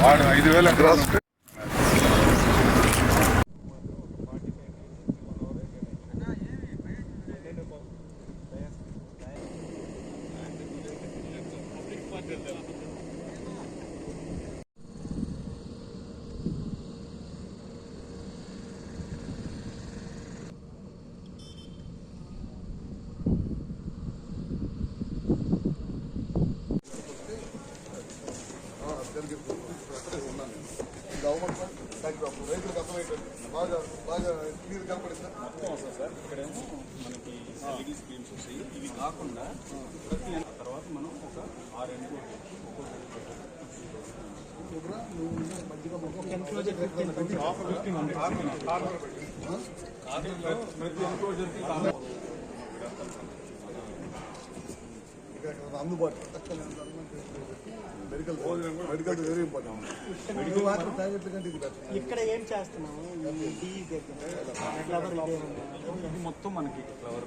వాడు 5,000 ఎకరాలు రైతులకు అర్థమైంది బాగా బాగా క్లియర్ కనపడింది సార్. ఇక్కడేమో మనకి ఎల్ఈడి స్క్రీన్స్ వస్తాయి. ఇవి కాకుండా ప్రతి తర్వాత మనం ఒక 6 అందుబాటు మెడికల్ వెరీ ఇంపార్టెంట్. ఇక్కడ ఏం చేస్తున్నాము ఇది మొత్తం మనకి ఫ్లవర్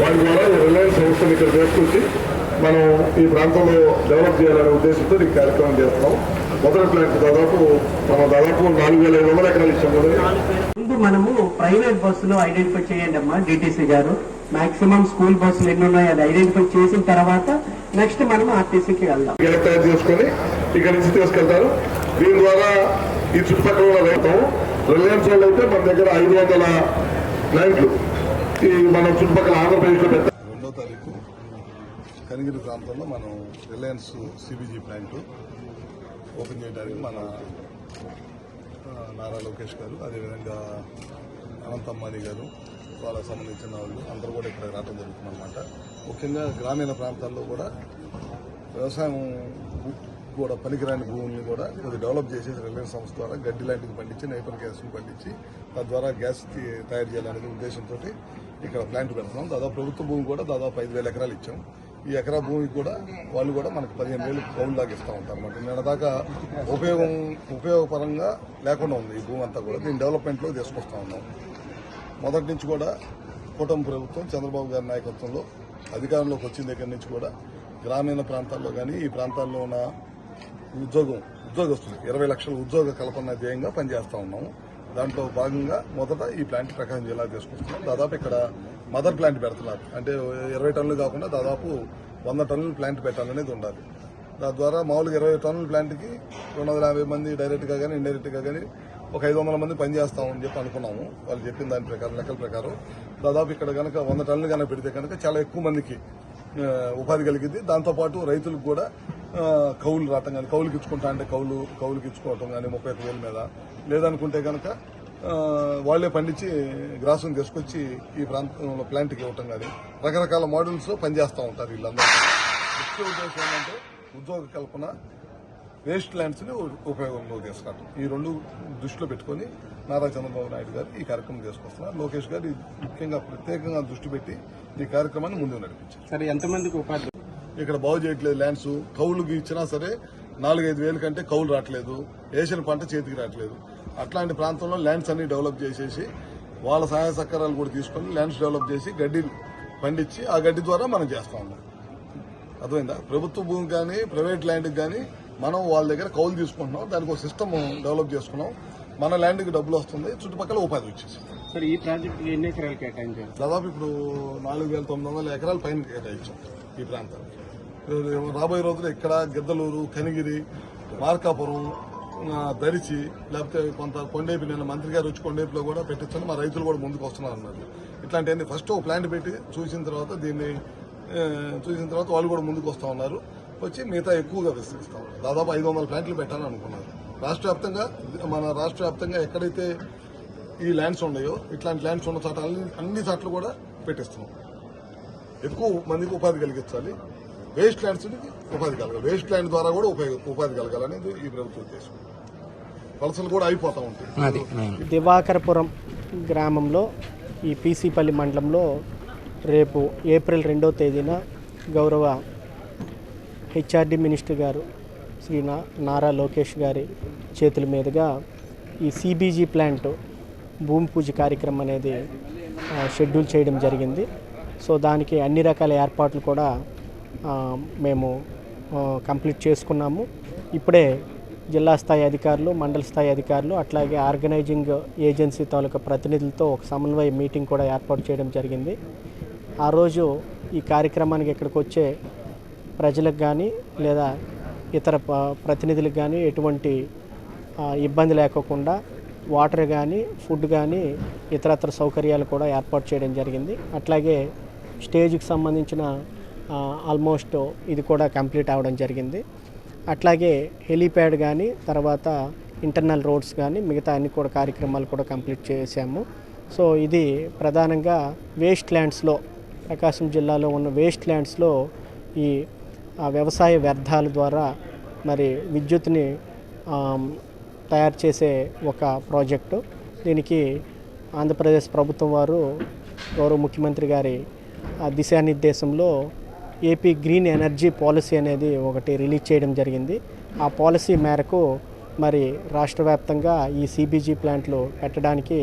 వాటి ద్వారా రిలయన్స్ సంస్థను ఇక్కడ తీసుకొచ్చి మనం ఈ ప్రాంతంలో డెవలప్ చేయాలనే ఉద్దేశంతో ఈ కార్యక్రమం చేస్తున్నాం. మొదటి ప్లాంట్ దాదాపు 4,500 ఎకరాలు ఇచ్చాం కదా. ముందు మనము ప్రైవేట్ బస్సులు ఐడెంటిఫై చేయండి అమ్మా డిటిసి గారు. మాక్సిమం స్కూల్ బస్సులు ఎన్ని ఉన్నాయో అది ఐడెంటిఫై చేసిన తర్వాత నెక్స్ట్ మనం ఆర్టీసీకి వెళ్దాం. తయారు చేసుకుని ఇక్కడ నుంచి తీసుకెళ్తారు. దీని ద్వారా ఈ చుట్టుపక్కల ఉన్న రైతాం రిలయన్స్ వాళ్ళు అయితే మన దగ్గర 500 ప్లాంట్లు ఈ మన చుట్టుపక్కల ఆంధ్రప్రదేశ్ లో పెట్టారు. 2వ తారీఖు కనిగిరి ప్రాంతంలో మనం రిలయన్స్ సిబిజీ ప్లాంట్ ఓపెన్ చేయడానికి మన నారా లోకేష్ గారు, అదేవిధంగా అనంత అంబానీ గారు, వాళ్ళకి సంబంధించిన వాళ్ళు అందరూ కూడా ఇక్కడ రావడం జరుగుతుందన్నమాట. ముఖ్యంగా గ్రామీణ ప్రాంతాల్లో కూడా వ్యవసాయం కూడా పనికిరాని భూముల్ని కూడా కొద్దిగా డెవలప్ చేసేసి రిలయన్స్ సంస్థ ద్వారా గడ్డి లాంటివి పండించి నైపర్ గ్యాస్ని పండించి తద్వారా గ్యాస్ తయారు చేయాలనే ఉద్దేశంతో ఇక్కడ ప్లాంట్ పెడుతున్నాం. దాదాపు ప్రభుత్వ భూమి కూడా దాదాపు 5,000 ఎకరాలు ఇచ్చాం. ఈ ఎకరా భూమికి కూడా వాళ్ళు కూడా మనకు 15,000 కౌలు దాకా ఇస్తూ ఉంటారు అన్నమాట. నిన్న దాకా ఉపయోగపరంగా లేకుండా ఉంది ఈ భూమి అంతా కూడా. దీన్ని డెవలప్మెంట్లో తీసుకొస్తా ఉన్నాం. మొదటి నుంచి కూడా కూటమి ప్రభుత్వం చంద్రబాబు గారి నాయకత్వంలో అధికారంలోకి వచ్చిన దగ్గర నుంచి కూడా గ్రామీణ ప్రాంతాల్లో కానీ ఈ ప్రాంతాల్లో ఉన్న ఉద్యోగస్తులు 20 లక్షల ఉద్యోగ కల్పన ధ్యేయంగా పనిచేస్తా ఉన్నాము. దాంట్లో భాగంగా మొదట ఈ ప్లాంట్ ప్రకాశం జిల్లా తీసుకొస్తున్నాం. దాదాపు ఇక్కడ మదర్ ప్లాంట్ పెడుతున్నారు. అంటే 20 టన్నులు కాకుండా దాదాపు 100 టన్నుల ప్లాంట్ పెట్టాలనేది ఉండాలి. దాని ద్వారా మామూలుగా 20 టన్నుల ప్లాంట్కి 250 మంది డైరెక్ట్గా కానీ ఇండైరెక్ట్గా కానీ ఒక 500 మంది పనిచేస్తామని చెప్పి అనుకున్నాము. వాళ్ళు చెప్పిన దాని ప్రకారం లెక్కల ప్రకారం దాదాపు ఇక్కడ కనుక 100 టన్నులు కనుక పెడితే కనుక చాలా ఎక్కువ మందికి ఉపాధి కలిగింది. దాంతోపాటు రైతులకు కూడా కౌలు రావటం కానీ కౌలుకి ఇచ్చుకుంటా అంటే కౌలుకి ఇచ్చుకోవటం కానీ 31,000 మీద లేదనుకుంటే కనుక వాళ్లే పండించి గ్రాసును తీసుకొచ్చి ఈ ప్రాంతంలో ప్లాంట్కి ఇవ్వటం కానీ రకరకాల మోడల్స్లో పనిచేస్తూ ఉంటారు వీళ్ళందరూ. ముఖ్య ఉద్దేశం ఏంటంటే ఉద్యోగ కల్పన, వేస్ట్ ల్యాండ్స్ని ఉపయోగంలో తీసుకురావటం. ఈ 2 దృష్టిలో పెట్టుకుని నారా చంద్రబాబు నాయుడు గారు ఈ కార్యక్రమం తీసుకొస్తున్నారు. లోకేష్ గారు ముఖ్యంగా ప్రత్యేకంగా దృష్టి పెట్టి ఈ కార్యక్రమాన్ని ముందుకు నడిపించారు. సరే, ఎంతమందికి ఉపాధి ఇక్కడ బాగు చేయట్లేదు. ల్యాండ్స్ కౌలుకి ఇచ్చినా సరే 4-5 వేల కంటే కౌలు రావట్లేదు. వేసిన పంట చేతికి రావట్లేదు. అట్లాంటి ప్రాంతంలో ల్యాండ్స్ అన్ని డెవలప్ చేసేసి వాళ్ళ సహాయ సహకారాలు కూడా తీసుకొని ల్యాండ్స్ డెవలప్ చేసి గడ్డి పండించి ఆ గడ్డి ద్వారా మనం చేస్తా ఉన్నాం. అర్థమైందా? ప్రభుత్వ భూమి కానీ ప్రైవేట్ ల్యాండ్కి కానీ మనం వాళ్ళ దగ్గర కౌలు తీసుకుంటున్నాం. దానికి ఒక సిస్టమ్ డెవలప్ చేసుకున్నాం. మన ల్యాండ్కి డబ్బులు వస్తుంది, చుట్టుపక్కల ఉపాధి వచ్చేసి. సరే, ఈ ప్రాజెక్ట్ ఎన్ని ఎకరాలు కేటాయించారు? దాదాపు ఇప్పుడు 4,900 ఎకరాల పైన కేటాయించాం ఈ ప్రాంతానికి. రాబోయే రోజుల్లో ఇక్కడ గిద్దలూరు, కనిగిరి, మార్కాపురం, దరిచి, లేకపోతే కొంత కొండేపి, నిన్న మంత్రి గారు వచ్చి కొండేపిలో కూడా పెట్టించండి, మా రైతులు కూడా ముందుకు వస్తున్నారు అన్నారు. ఇట్లాంటివన్నీ ఫస్ట్ ఒక ప్లాంట్ పెట్టి చూసిన తర్వాత వాళ్ళు కూడా ముందుకు వస్తూ ఉన్నారు. వచ్చి మిగతా ఎక్కువగా విస్తరిస్తాం. దాదాపు 500 ప్లాంట్లు పెట్టాలని అనుకున్నారు. మన రాష్ట్ర వ్యాప్తంగా ఎక్కడైతే ఈ ల్యాండ్స్ ఉన్నాయో ఇట్లాంటి ల్యాండ్స్ ఉన్న చోట అన్ని చోట్ల కూడా పెట్టిస్తున్నాం. ఎక్కువ మందికి ఉపాధి కలిగించాలి. వేస్ట్ ల్యాండ్స్ ఉపాధి కలగాలి. వేస్ట్ ల్యాండ్ ద్వారా కూడా ఉపాధి కలగాలనేది ఈ ప్రభుత్వ ఉద్దేశం. వలసలు కూడా అయిపోతా ఉంటాయి. దివాకరపురం గ్రామంలో ఈ పీసీపల్లి మండలంలో రేపు ఏప్రిల్ 2వ తేదీన గౌరవ హెచ్ఆర్డి మినిస్టర్ గారు శ్రీ నారా లోకేష్ గారి చేతుల మీదుగా ఈ సిబీజీ ప్లాంట్ భూమి పూజ కార్యక్రమం అనేది షెడ్యూల్ చేయడం జరిగింది. సో దానికి అన్ని రకాల ఏర్పాట్లు కూడా మేము కంప్లీట్ చేసుకున్నాము. ఇప్పుడే జిల్లా స్థాయి అధికారులు, మండల స్థాయి అధికారులు, అట్లాగే ఆర్గనైజింగ్ ఏజెన్సీ తాలూకా ప్రతినిధులతో ఒక సమన్వయ మీటింగ్ కూడా ఏర్పాటు చేయడం జరిగింది. ఆ రోజు ఈ కార్యక్రమానికి ఇక్కడికి వచ్చే ప్రజలకు కానీ లేదా ఇతర ప్రతినిధులకు కానీ ఎటువంటి ఇబ్బంది లేకోకుండా వాటర్ కానీ, ఫుడ్ కానీ, ఇతరత్ర సౌకర్యాలు కూడా ఏర్పాటు చేయడం జరిగింది. అట్లాగే స్టేజ్కి సంబంధించిన ఆల్మోస్ట్ ఇది కూడా కంప్లీట్ అవ్వడం జరిగింది. అట్లాగే హెలీప్యాడ్ కానీ, తర్వాత ఇంటర్నల్ రోడ్స్ కానీ, మిగతా అన్ని కూడా కార్యక్రమాలు కూడా కంప్లీట్ చేశాము. సో ఇది ప్రధానంగా వేస్ట్ ల్యాండ్స్లో, ప్రకాశం జిల్లాలో ఉన్న వేస్ట్ ల్యాండ్స్లో ఈ వ్యవసాయ వ్యర్థాల ద్వారా మరి విద్యుత్ని తయారు చేసే ఒక ప్రాజెక్టు. దీనికి ఆంధ్రప్రదేశ్ ప్రభుత్వం వారు గౌరవ ముఖ్యమంత్రి గారి దిశానిర్దేశంలో ఏపీ గ్రీన్ ఎనర్జీ పాలసీ అనేది ఒకటి రిలీజ్ చేయడం జరిగింది. ఆ పాలసీ మేరకు మరి రాష్ట్ర వ్యాప్తంగా ఈ సిబీజీ ప్లాంట్లు పెట్టడానికి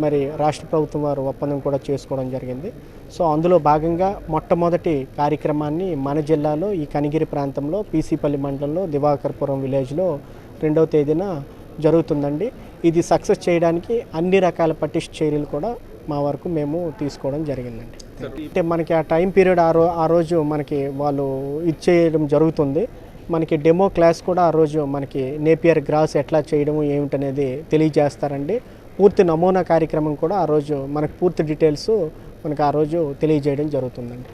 మరి రాష్ట్ర ప్రభుత్వం వారు ఒప్పందం కూడా చేసుకోవడం జరిగింది. సో అందులో భాగంగా మొట్టమొదటి కార్యక్రమాన్ని మన జిల్లాలో ఈ కనిగిరి ప్రాంతంలో పీసీపల్లి మండలంలో దివాకర్పురం విలేజ్లో 2వ తేదీన జరుగుతుందండి. ఇది సక్సెస్ చేయడానికి అన్ని రకాల పటిష్ట చర్యలు కూడా మా వరకు మేము తీసుకోవడం జరిగిందండి. అంటే మనకి ఆ టైం పీరియడ్ ఆ రోజు మనకి వాళ్ళు ఇచ్చేయడం జరుగుతుంది. మనకి డెమో క్లాస్ కూడా ఆ రోజు మనకి నేపియర్ గ్రాస్ ఎట్లా చేయడము ఏమిటనేది తెలియజేస్తారండి. పూర్తి నమూనా కార్యక్రమం కూడా ఆ రోజు మనకు పూర్తి డీటెయిల్స్ మనకు ఆ రోజు తెలియజేయడం జరుగుతుందండి.